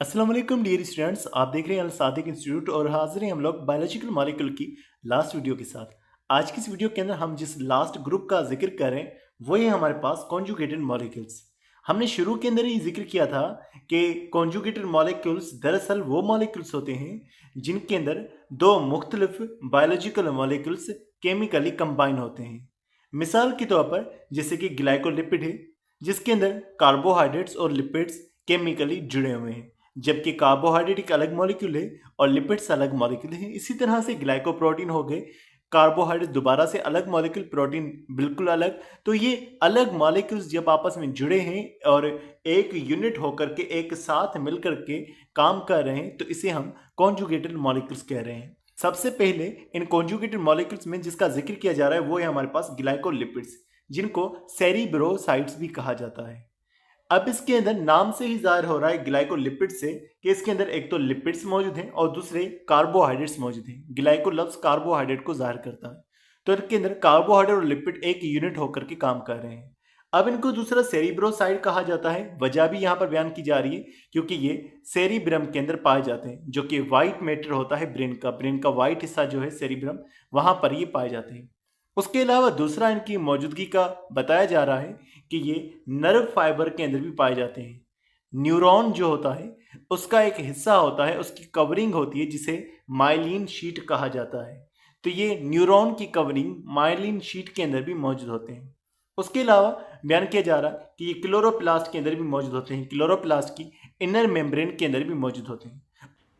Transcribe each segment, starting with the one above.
अस्सलाम वालेकुम dear students, आप देख रहे हैं अल सादिक इंस्टीट्यूट और हाजिर हैं हम लोग बायोलॉजिकल मॉलिक्यूल की लास्ट वीडियो के साथ। आज की इस वीडियो के अंदर हम जिस लास्ट ग्रुप का जिक्र कर रहे हैं वो है हमारे पास कॉन्जुगेटेड मॉलिक्यूल्स। हमने शुरू के अंदर ही जिक्र किया था कि कॉन्जुगेटेड मॉलिक्यूल्स दरअसल वो मॉलिक्यूल्स होते हैं जिनके अंदर दो मुख्तलिफ बायोलॉजिकल मॉलिक्यूल्स केमिकली कंबाइन होते हैं। मिसाल के तौर पर जैसे कि ग्लाइकोलिपिड है जिसके अंदर कार्बोहाइड्रेट्स और लिपिड्स केमिकली जुड़े हुए हैं, जबकि कार्बोहाइड्रेट एक अलग मॉलिक्यूल है और लिपिड्स अलग मॉलिक्यूल है। इसी तरह से ग्लाइकोप्रोटीन हो गए, कार्बोहाइड्रेट दोबारा से अलग मॉलिक्यूल, प्रोटीन बिल्कुल अलग। तो ये अलग मॉलिक्यूल्स जब आपस में जुड़े हैं और एक यूनिट होकर के एक साथ मिलकर के काम कर रहे हैं तो इसे हम कॉन्जुगेटेड मॉलिक्यूल्स कह रहे हैं। सबसे पहले इन कॉन्जुगेटेड मॉलिक्यूल्स में जिसका जिक्र किया जा रहा है वो है हमारे पास ग्लाइकोलिपिड्स, जिनको सेरिब्रोसाइड्स भी कहा जाता है। अब इसके अंदर नाम से ही जाहिर हो रहा है ग्लाइकोलिपिड से कि इसके अंदर एक तो लिपिड्स मौजूद हैं और दूसरे कार्बोहाइड्रेट्स मौजूद हैं। ग्लाइको लफ्ज कार्बोहाइड्रेट को जाहिर करता है, तो इनके अंदर कार्बोहाइड्रेट और लिपिड एक यूनिट होकर के काम कर रहे हैं। अब इनको दूसरा सेरिब्रोसाइड कहा जाता है। वजह भी यहाँ पर बयान की जा रही है क्योंकि ये सेरिब्रम के अंदर पाए जाते हैं, जो कि व्हाइट मैटर होता है ब्रेन का व्हाइट हिस्सा जो है सेरिब्रम, वहां पर ये पाए जाते हैं। उसके अलावा दूसरा इनकी मौजूदगी का बताया जा रहा है कि ये नर्व फाइबर के अंदर भी पाए जाते हैं। न्यूरॉन जो होता है उसका एक हिस्सा होता है, उसकी कवरिंग होती है जिसे माइलिन शीट कहा जाता है। तो ये न्यूरॉन की कवरिंग माइलिन शीट के अंदर भी मौजूद होते हैं। उसके अलावा बयान किया जा रहा है कि ये क्लोरोप्लास्ट के अंदर भी मौजूद होते हैं, क्लोरोप्लास्ट की इनर मेम्ब्रेन के अंदर भी मौजूद होते हैं।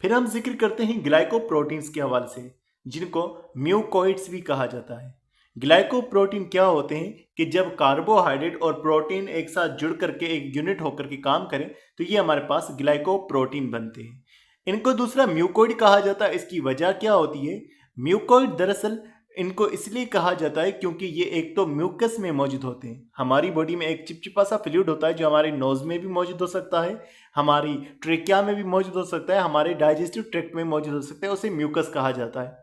फिर हम जिक्र करते हैं ग्लाइकोप्रोटीन्स के हवाले से, जिनको म्यूकोइड्स भी कहा जाता है। ग्लाइकोप्रोटीन क्या होते हैं कि जब कार्बोहाइड्रेट और प्रोटीन एक साथ जुड़ करके एक यूनिट होकर के काम करें तो ये हमारे पास ग्लाइकोप्रोटीन बनते हैं। इनको दूसरा म्यूकोइड कहा जाता है। इसकी वजह क्या होती है? म्यूकोइड दरअसल इनको इसलिए कहा जाता है क्योंकि ये एक तो म्यूकस में मौजूद होते हैं। हमारी बॉडी में एक चिपचिपा सा फ्लूइड होता है जो हमारे नोज में भी मौजूद हो सकता है, हमारी ट्रेकिया में भी मौजूद हो सकता है, हमारे डाइजेस्टिव ट्रैक्ट में मौजूद हो सकता है, उसे म्यूकस कहा जाता है।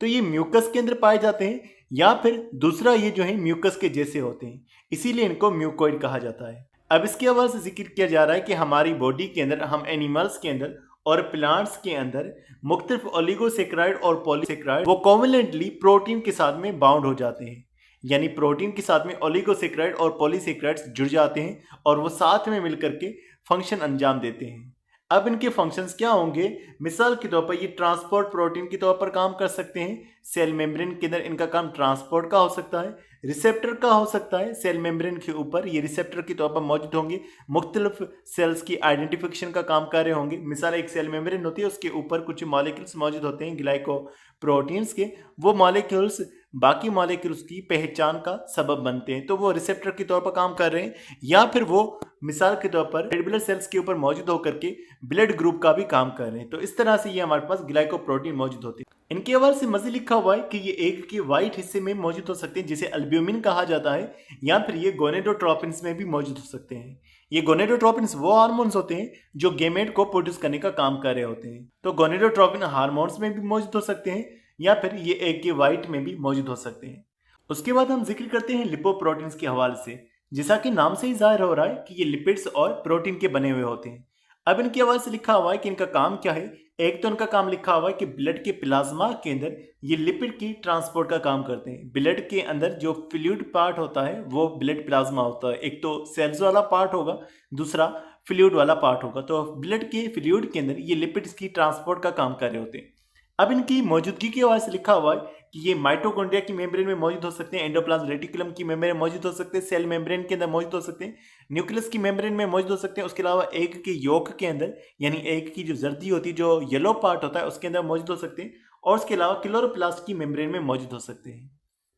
तो ये म्यूकस के अंदर पाए जाते हैं, या फिर दूसरा ये जो है म्यूकस के जैसे होते हैं, इसीलिए इनको म्यूकोइड कहा जाता है। अब इसके हवाले से जिक्र किया जा रहा है कि हमारी बॉडी के अंदर, हम एनिमल्स के अंदर और प्लांट्स के अंदर मुख्तलिफ ओलिगोसेक्राइड और पॉलीसेक्राइड वो कोवलेंटली प्रोटीन के साथ में बाउंड हो जाते हैं। यानी प्रोटीन के साथ में ओलिगोसेक्राइड और पॉलीसेक्राइड्स जुड़ जाते हैं और वो साथ में मिलकर के फंक्शन अंजाम देते हैं। अब इनके फंक्शंस क्या होंगे? मिसाल के तौर पर ये ट्रांसपोर्ट प्रोटीन के तौर पर काम कर सकते हैं। सेल मेम्ब्रेन के अंदर इनका काम ट्रांसपोर्ट का हो सकता है, रिसेप्टर का हो सकता है। सेल मेम्ब्रेन के ऊपर ये रिसेप्टर के तौर पर मौजूद होंगे, मुख्तलिफ सेल्स की आइडेंटिफिकेशन का काम कर रहे होंगे। मिसाल एक सेल मेम्ब्रेन होती है, उसके ऊपर कुछ मॉलिक्यूल्स मौजूद होते हैं ग्लाइको प्रोटीन्स के, वो मॉलिक्यूल्स बाकी मॉलिक्यूल्स की पहचान का सबब बनते हैं। तो वो रिसेप्टर के तौर पर काम कर रहे हैं, या फिर वो मिसाल के तौर पर रेड ब्लड सेल्स के ऊपर मौजूद होकर के ब्लड ग्रुप का भी काम कर रहे हैं। तो इस तरह से ये हमारे पास ग्लाइकोप्रोटीन मौजूद होते हैं। इनके हवाले से मज़ीद लिखा हुआ है कि ये एग के व्हाइट हिस्से में मौजूद हो सकते हैं जिसे अल्ब्यूमिन कहा जाता है, या फिर ये गोनेडोट्रोपिन्स में भी मौजूद हो सकते हैं। ये गोनेडोट्रोपिन्स वो हार्मोन्स होते हैं जो गेमेट को प्रोड्यूस करने का काम कर रहे होते हैं। तो गोनेडोट्रोपिन हार्मोन्स में भी मौजूद हो सकते हैं, या फिर ये एग के व्हाइट में भी मौजूद हो सकते हैं। उसके बाद हम जिक्र करते हैं लिपोप्रोटीन्स के हवाले से। जैसा कि नाम से ही जाहिर हो रहा है कि ये लिपिड्स और प्रोटीन के बने हुए होते हैं। अब इनके हवाले से लिखा हुआ है कि इनका काम क्या है। एक तो इनका काम लिखा हुआ है कि ब्लड के प्लाज्मा के अंदर ये लिपिड की ट्रांसपोर्ट का काम करते हैं। ब्लड के अंदर जो फ्लूइड पार्ट होता है वो ब्लड प्लाज्मा होता है। एक तो सेल्स वाला पार्ट होगा, दूसरा फ्लूइड वाला पार्ट होगा। तो ब्लड के फ्लूइड के अंदर ये लिपिड्स की ट्रांसपोर्ट का काम कर रहे होते हैं। अब इनकी मौजूदगी के हवाले से लिखा हुआ है कि ये माइटोकॉन्ड्रिया की मेम्ब्रेन में मौजूद हो सकते हैं, एंडोप्लाज्म रेटिकुलम की मेम्ब्रेन में मौजूद हो सकते हैं, सेल मेम्ब्रेन के अंदर मौजूद हो सकते हैं, न्यूक्लियस की मेम्ब्रेन में मौजूद हो सकते हैं। उसके अलावा एग के योक के अंदर, यानी एग की जो जर्दी होती है, जो येलो पार्ट होता है, उसके अंदर मौजूद हो सकते हैं। और उसके अलावा क्लोरोप्लास्ट की मेम्ब्रेन में मौजूद हो सकते हैं।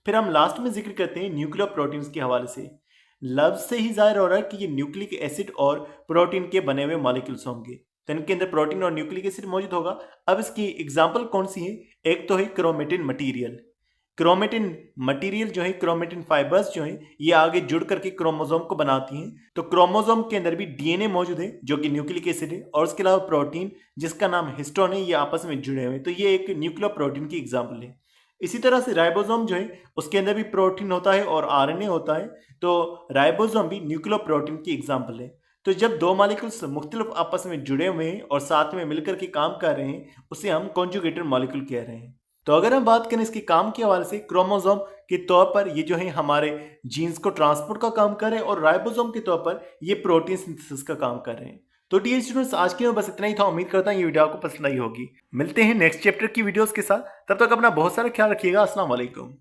फिर हम लास्ट में जिक्र करते हैं न्यूक्लियर प्रोटीन्स के हवाले से। लफ्ज से ही जाहिर हो रहा है कि ये न्यूक्लिक एसिड और प्रोटीन के बने हुए मॉलिक्यूल्स होंगे, तो इनके अंदर प्रोटीन और न्यूक्लिक एसिड मौजूद होगा। अब इसकी एग्जांपल कौन सी है? एक तो है क्रोमेटिन मटेरियल। क्रोमेटिन मटेरियल जो है, क्रोमेटिन फाइबर्स जो है, ये आगे जुड़ करके क्रोमोसोम को बनाती हैं। तो क्रोमोसोम के अंदर भी डीएनए मौजूद है जो कि न्यूक्लिक एसिड है, और उसके अलावा प्रोटीन जिसका नाम हिस्टोन है, ये आपस में जुड़े हुए हैं। तो ये एक न्यूक्लियर प्रोटीन की एग्जाम्पल है। इसी तरह से राइबोसोम जो है उसके अंदर भी प्रोटीन होता है और आरएनए होता है। तो राइबोसोम भी न्यूक्लियर प्रोटीन की एग्जाम्पल है। तो जब दो मॉलिक्यूल्स मुख्तलिफ आपस में जुड़े हुए हैं और साथ में मिलकर के काम कर रहे हैं, उसे हम कॉन्जुगेटेड मॉलिक्यूल कह रहे हैं। तो अगर हम बात करें इसके काम के हवाले से, क्रोमोसोम के तौर पर ये जो है हमारे जीन्स को ट्रांसपोर्ट का काम कर रहे हैं और राइबोसोम के तौर पर ये प्रोटीन सिंथेसिस का काम कर रहे हैं। तो डियर स्टूडेंट्स, आज के लिए बस इतना ही था। उम्मीद करता हूँ ये वीडियो आपको पसंद आई होगी। मिलते हैं नेक्स्ट चैप्टर की वीडियोस के साथ। तब तक अपना बहुत सारा ख्याल रखिएगा। अस्सलाम वालेकुम।